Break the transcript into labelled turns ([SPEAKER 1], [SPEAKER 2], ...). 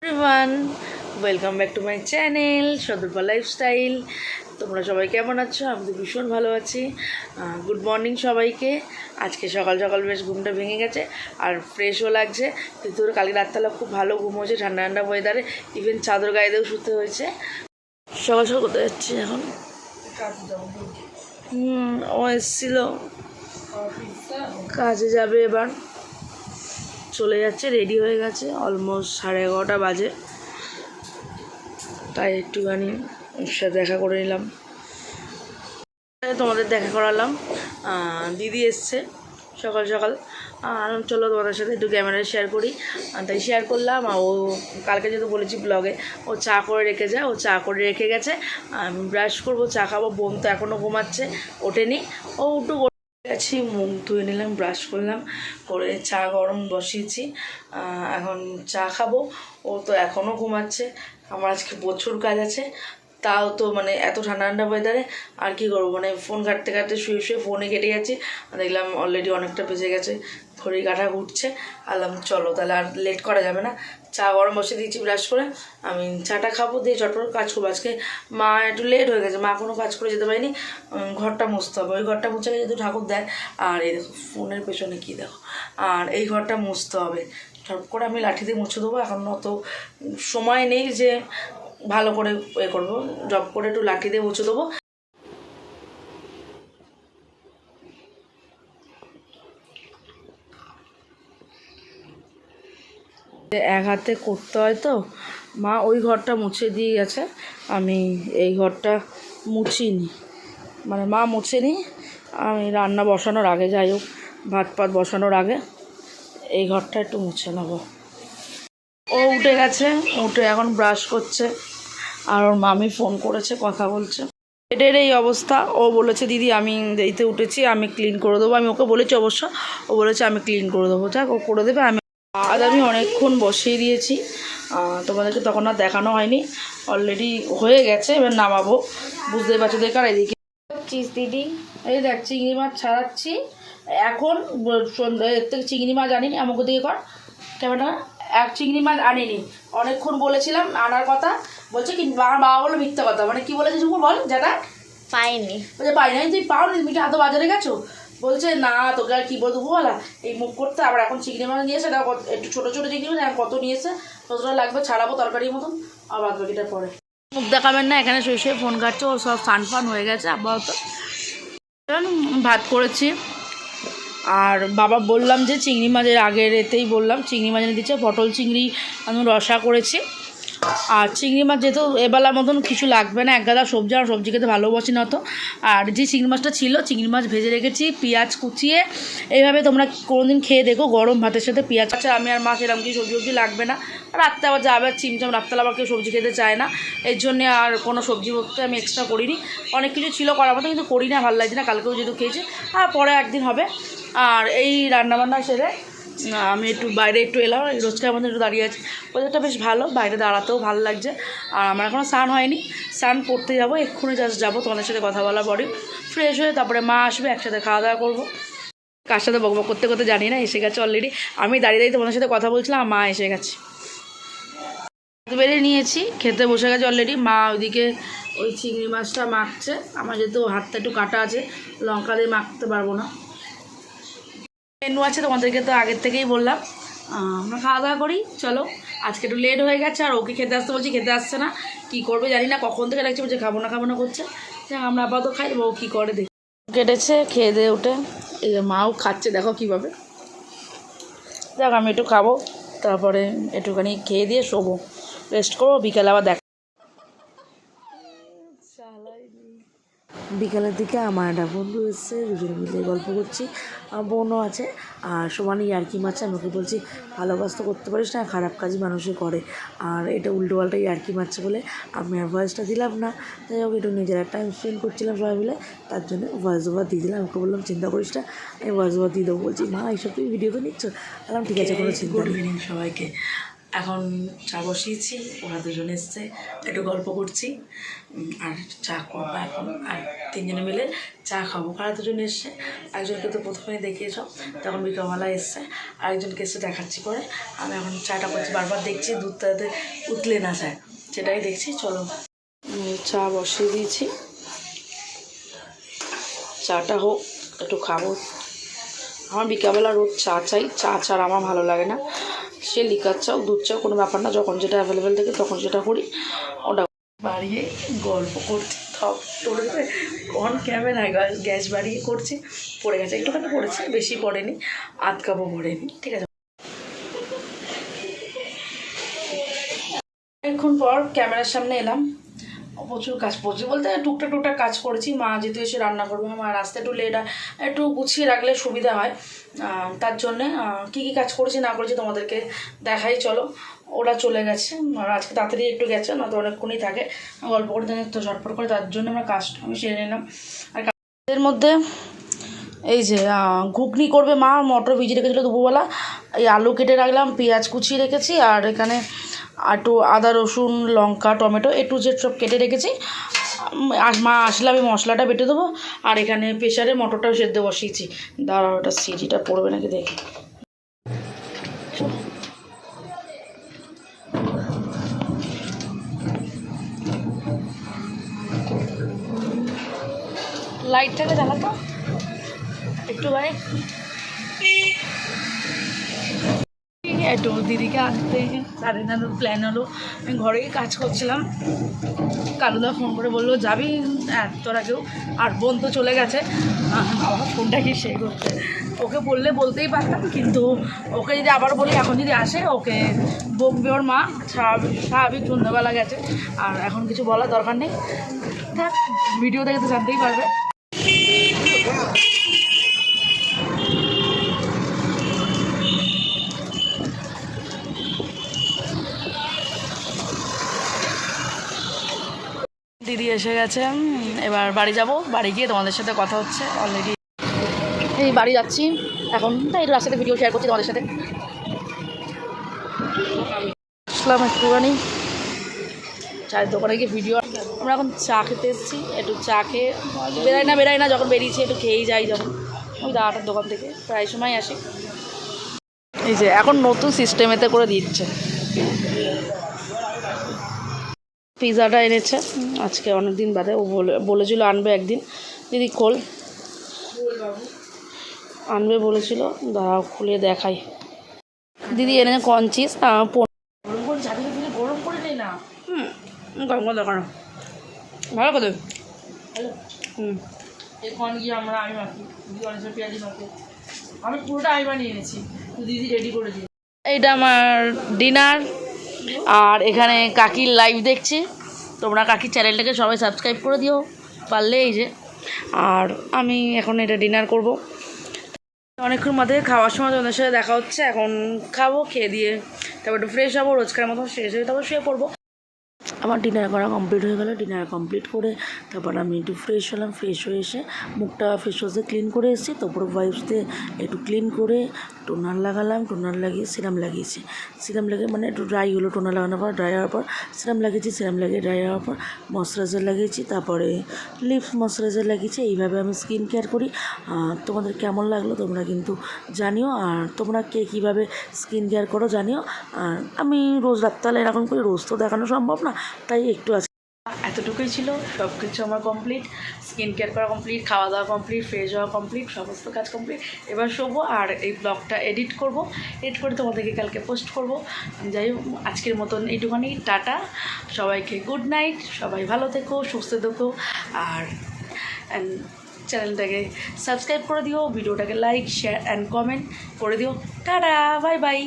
[SPEAKER 1] Everyone, welcome back to my channel সদরপা lifestyle. তোমরা সবাই কেমন আছো? আমি তো ভীষণ ভালো আছি। গুড মর্নিং সবাইকে। আজকে সকাল সকাল বেশ ঘুমটা ভেঙে গেছে আর ফ্রেশও লাগছে, কিন্তু কালকে রাতবেলা খুব ভালো ঘুম হয়েছে, ঠান্ডা ঠান্ডা ওয়েদারে। ইভেন চাদর গায়ে দিয়েও শুতে হয়েছে। সকাল সকাল কোথায় যাচ্ছি এখন? ও এসছিল, কাজে যাবে এবার, চলে যাচ্ছে, রেডি হয়ে গেছে। অলমোস্ট 11:30 বাজে, তাই একটুখানি ওর সাথে দেখা করে নিলাম, তোমাদের দেখা করালাম। দিদি এসছে সকাল সকাল, চলো তোমাদের সাথে একটু ক্যামেরা শেয়ার করি, তাই শেয়ার করলাম। আর ও কালকে যেহেতু বলেছি ব্লগে, ও চা করে রেখে যায়, ও চা করে রেখে গেছে। আমি ব্রাশ করবো, চা খাবো। বোন তো এখনও ঘুমাচ্ছে, ওঠেনি। ও একটু গেছি, মুখ ধুয়ে নিলাম, ব্রাশ করলাম, করে চা গরম বসিয়েছি, এখন চা খাবো। ও তো এখনও ঘুমাচ্ছে। আমার আজকে প্রচুর কাজ আছে, তাও তো মানে এত ঠান্ডা ঠান্ডা ওয়েদারে আর কি করবো, মানে ফোন ঘাঁটতে ঘাঁটতে শুয়ে শুয়ে ফোনে কেটে যাচ্ছে। দেখলাম অলরেডি অনেকটা বেজে গেছে, ঘড়ি কাঁটা ঘুরছে। আলাম চলো তাহলে আর লেট করা যাবে না, চা গরম বসে দিয়েছি, ব্রাশ করে আমি চাটা খাবো, দিয়ে চটপট কাজ করবো। আজকে মা একটু লেট হয়ে গেছে, মা কোনো কাজ করে যেতে পারিনি, ঘরটা মুছতে হবে। ওই ঘরটা মুছে যেহেতু ঠাকুর দেয়, আর এই দেখো ফোনের পেছনে কী দেখো, আর এই ঘরটা মুছতে হবে। ঠপ করে আমি লাঠি দিয়ে মুছে দেবো, এখন অত সময় নেই যে ভালো করে এ করবো, জব করে একটু লাঠি দিয়ে মুছে দেবো। এক হাতে করতে হয় তো, মা ওই ঘরটা মুছে দিয়ে গেছে, আমি এই ঘরটা মুছিনি, মানে মা মুছেনি, আমি রান্না বসানোর আগে, যাই হোক ভাত পাত বসানোর আগে এই ঘরটা একটু মুছে নেবো। ও উঠে গেছে, উঠে এখন ব্রাশ করছে, আর ওর মামি ফোন করেছে, কথা বলছে। এটার এই অবস্থা। ও বলেছে দিদি আমি দেরিতে উঠেছি, আমি ক্লিন করে দেবো। আমি ওকে বলেছি অবশ্য, ও বলেছে আমি ক্লিন করে দেবো, যাক ও করে দেবে। আমি অনেকক্ষণ বসিয়ে দিয়েছি, তোমাদেরকে তখন আর দেখানো হয়নি, অলরেডি হয়ে গেছে, এবার নামাবো। বুঝতে পারছো দেখার এদিকে দিদি, এই দেখ চিংড়ি মাছ ছাড়াচ্ছি এখন। সন্ধ্যা থেকে চিংড়ি মাছ আনিনি, আমাকে দিয়ে কর ক্যামেরা। এক চিংড়ি মাছ আনিনি, অনেকক্ষণ বলেছিলাম আনার কথা, বলছে কি বাবা বলো মিথ্যা কথা, মানে কি বলেছে ঝুমুর বল, যেটা
[SPEAKER 2] পাইনি,
[SPEAKER 1] বলছে পাই নাই, তুই পাও নি, মিঠে এত বাজারে গেছো, বলছে না তোকে আর কী বলবো বলা এই মুখ করতে। আবার এখন চিংড়ি মাছ নিয়েছে, এটা একটু ছোটো ছোটো চিংড়ি মাছ, কত নিয়েছে, কতটা লাগবে ছাড়াবো তরকারির মতন, আর বাদ বাকিটার পরে। মুখ দেখাবেন না, এখানে শুয়ে শুয়ে ফোন কাটছে, ও সব ফান ফান হয়ে গেছে আপাতত। ভাত করেছি, আর বাবা বললাম যে চিংড়ি মাছের আগের এতেই বললাম, চিংড়ি মাছ এনে দিচ্ছে, পটল চিংড়ি আমি রসা করেছি। আর চিংড়ি মাছ যেহেতু এবেলার মতন কিছু লাগবে না, এক গাদা সবজি, আর সবজি খেতে ভালোবাসি না তো। আর যে চিংড়ি মাছটা ছিল, চিংড়ি মাছ ভেজে রেখেছি পেঁয়াজ কুচিয়ে, এইভাবে তোমরা কোনোদিন খেয়ে দেখো, গরম ভাতের সাথে পেঁয়াজ। আচ্ছা আমি আর মাছ এরকম কি সবজি সবজি লাগবে না, রাত্রে আবার যাবে চিমচাম, রাত্রেবেলা আবার কেউ সবজি খেতে চায় না, এর জন্যে আর কোনো সবজি বলতে আমি এক্সট্রা করিনি। অনেক কিছু ছিল করার মতো, কিন্তু করি না, ভালো লাগছে না, কালকেও যেহেতু খেয়েছি, আর পরে একদিন হবে। আর এই রান্নাবান্না সেরে আমি একটু বাইরে একটু এলাম, রোজকার মধ্যে একটু দাঁড়িয়ে আছি, ওদেরটা বেশ ভালো, বাইরে দাঁড়াতেও ভালো লাগছে। আর আমার এখনও স্নান হয়নি, স্নান করতে যাবো, এক্ষুনি জাস্ট যাবো, তোমাদের সাথে কথা বলার পরে ফ্রেশ হয়ে তারপরে মা আসবে, একসাথে খাওয়া দাওয়া করবো। কার সাথে বকবক করতে করতে জানি না, এসে গেছে অলরেডি। আমি দাঁড়িয়ে দাঁড়িয়ে তোমাদের সাথে কথা বলছিলাম, মা এসে গেছে, বেড়ে নিয়েছি, খেতে বসে গেছে অলরেডি। মা ওইদিকে ওই চিংড়ি মাছটা মাখছে, আমার যেহেতু হাতটা একটু কাটা আছে, লঙ্কা দিয়ে মাখতে পারবো না। মেনু আছে তোমাদেরকে তো আগের থেকেই বললাম, আমরা খাওয়া দাওয়া করি চলো। আজকে একটু লেট হয়ে গেছে, আর ওকে খেতে আসতে বলছি, খেতে আসছে না, কী করবে জানি না, কখন থেকে ডাকছে, বলছে খাবো না করছে। আমরা আপাতত খাই, ও কী করে দেখি। কেটেছে, খেয়ে দিয়ে উঠে এই যে মাও খাচ্ছে, দেখো কীভাবে। দেখ আমি একটু খাবো, তারপরে একটুখানি খেয়ে দিয়ে শোবো, রেস্ট করবো, বিকেলে আবার দেখ। বিকালের দিকে আমার একটা বন্ধু এসছে, দুজনে মিলে গল্প করছি, বোনও আছে, আর সমানই ইয়ার্কি মারছে। আমি ওকে বলছি ভালো কাজ তো করতে পারিস না, খারাপ কাজই মানুষে করে, আর এটা উল্টোপাল্টা ইয়ার্কি মারছে বলে আমি আর ভয়েসটা দিলাম না। যাই হোক একটু নিজেরা টাইম স্পেন্ড করছিলাম সবাই মিলে, তার জন্য ভয়েস ওভার দিয়ে দিলাম। ওকে বললাম চিন্তা করিস না, আমি ভয়েস ওভার দিয়ে দেবো। বলছি মা এইসব তুমি ভিডিও তো নিচ্ছ, বললাম ঠিক আছে কোনো চিন্তা নেই। সবাইকে এখন চা বসিয়েছি, ওরা দুজন এসছে, একটু গল্প করছি আর চা করবো এখন। আর তিনজনে মিলে চা খাবো। ওরা দুজন এসছে, একজনকে তো প্রথমে দেখিয়েছ, তখন বিকালবেলা এসছে, আরেকজনকে এসে দেখাচ্ছি পরে। আমি এখন চাটা করছি, বারবার দেখছি দুধটাতে উতলে না যায়, সেটাই দেখছি। চলো চা বসিয়ে দিয়েছি, চাটা হোক, একটু খাবো। আমার বিকালবেলা রোজ চা চাই, চা ছাড়া আমার ভালো লাগে না। সে লিকার চাও দুধ চাও কোনো ব্যাপার না, যখন যেটা অ্যাভেলেবেল থাকে তখন যেটা করি। ওটা বাড়িয়ে গল্প করছি, থপ তোলে অন ক্যামেরায় গ্যাস বাড়িয়ে করছি, পড়ে গেছে, একটুখানি পড়েছে, বেশি পড়েনি, আধ কাপও পড়েনি। ঠিক আছে, অনেকক্ষণ পর ক্যামেরার সামনে এলাম। প্রচুর কাজ, প্রচুর বলতে টুকটাক কাজ করেছি। মা যেহেতু এসে রান্না করবে, আমার আসতে একটু লেট হয়, একটু গুছিয়ে রাখলে সুবিধা হয়। তার জন্যে কী কী কাজ করেছি না করেছি তোমাদেরকে দেখাই। চলো, ওরা চলে গেছে, আর আজকে তাড়াতাড়ি একটু গেছে, নয়তো অনেকক্ষণই থাকে গল্প করতে তো ঝটপট করে, তার জন্য আমরা কাজটা আমি সেরে নিলাম। আর কাজের মধ্যে এই যে ঘুগনি করবে মা, মটর ভিজিয়ে রেখেছিলো দুপুরবেলা, এই আলু কেটে রাখলাম, পেঁয়াজ কুচিয়ে রেখেছি, আর এখানে একটু আদা রসুন লঙ্কা টমেটো একটু যে সব কেটে রেখেছি। মা আসলে আমি মশলাটা বেটে দেবো। আর এখানে প্রেশারে মটরটাও সেদ্ধ বসিয়েছি। দাঁড়াও, ওটা সিটিটা পড়বে নাকি দেখি। লাইটটাকে জ্বালাতো একটু ভাই, একটু দিদিকে আসতে সাড়ে নানোর প্ল্যান হলো। আমি ঘরেই কাজ করছিলাম, কালুদা ফোন করে বললো যাবি তোর আগেও, আর বোন তো চলে গেছে। আমার ফোনটা কি সেই করতে, ওকে বললে বলতেই পারতাম, কিন্তু ওকে যদি আবার বলি এখন যদি আসে ওকে বকবে ওর মা। স্বাভাবিক সন্ধ্যাবেলা গেছে, আর এখন কিছু বলার দরকার নেই, থাক, ভিডিও দেখে তো জানতেই পারবে। দিদি এসে গেছে, এবার বাড়ি যাব, বাড়ি গিয়ে তোমাদের সাথে কথা হচ্ছে। অলরেডি এই বাড়ি যাচ্ছি এখন, তাই একটু রাস্তাতে ভিডিও শেয়ার করছি তোমাদের সাথে। আসলাম একটুখানি চায়ের দোকানে গিয়ে ভিডিও, আমরা এখন চা খেতে এসেছি, একটু চা খেয়ে বেরাই না, যখন বেরিয়েছি একটু খেয়েই যাই, যখন ওই দাদাটার দোকান থেকে প্রায় সময় আসি। এই যে এখন নতুন সিস্টেমেতে করে দিচ্ছে, পিৎজাটা এনেছে আজকে অনেক দিন বাদে, ও বলেছিল আনবে একদিন। দিদি খোল, আনবে বলেছিল, দাঁড়াও খুলে দেখাই। দিদি এনেছে কঞ্চিস, গরম করে ঝাঁকি দিলে গরম করে নেই না, গরম করে দেখানো ভালো করে হ্যালো। এখন গিয়ে আমি মাখি, দিদি অনেক পেঁয়াজি মাখি, আমি পুরোটা আমি বানিয়ে এনেছি, তো দিদি রেডি করে দিই। এইটা আমার ডিনার, আর এখানে কাকির লাইভ দেখছি, তোমরা কাকির চ্যানেলটাকে সবাই সাবস্ক্রাইব করে দিও পারলে। এই যে, আর আমি এখন এটা ডিনার করব, অনেকক্ষণ মধ্যে খাওয়ার সময় তোমাদের সাথে দেখা হচ্ছে। এখন খাবো, খেয়ে দিয়ে তারপর একটু ফ্রেশ হবো, রোজকার মতো শেষ হয়ে তারপর শুয়ে পড়বো। আমার ডিনার করা কমপ্লিট হয়ে গেলো, ডিনার কমপ্লিট করে তারপর আমি একটু ফ্রেশ হলাম, ফ্রেশ হয়ে এসে মুখটা ফেস ওয়াশ দিয়ে ক্লিন করে এসেছি, তারপরে ওয়াইপস দিয়ে একটু ক্লিন করে টোনার লাগালাম, টোনার লাগিয়ে সিরাম লাগিয়েছি, সিরাম লাগিয়ে মানে একটু ড্রাই হলো, টোনার লাগানোর পর ড্রাই হওয়ার পর সিরাম লাগিয়েছি, সিরাম লাগিয়ে ড্রাই হওয়ার পর ময়শ্চারাইজার লাগিয়েছি, তারপরে লিপস ময়শ্চারাইজার লাগিয়েছি। এইভাবে আমি স্কিন কেয়ার করি। তোমাদের কেমন লাগলো তোমরা কিন্তু জানিও, আর তোমরা কে কীভাবে স্কিন কেয়ার করো জানিও। আর আমি রোজ রাত্রিবেলা এরকম করি, রোজ তো দেখানো সম্ভব না, তাই একটু আছে। এতটুকুই ছিল, সব কিছু আমার কমপ্লিট, স্কিন কেয়ার করা কমপ্লিট, খাওয়া দাওয়া কমপ্লিট, ফ্রেশ হওয়া কমপ্লিট, সমস্ত কাজ কমপ্লিট। এবার শোবো, আর এই ব্লগটা এডিট করে তোমাদেরকে কালকে পোস্ট করব। যাই হোক, আজকের মতন এইটুখানি, টাটা, সবাইকে গুড নাইট, সবাই ভালো থেকো, সুস্থ থেকো, আর চ্যানেলটাকে সাবস্ক্রাইব করে দিও, ভিডিওটাকে লাইক শেয়ার অ্যান্ড কমেন্ট করে দিও। Tata, bye bye.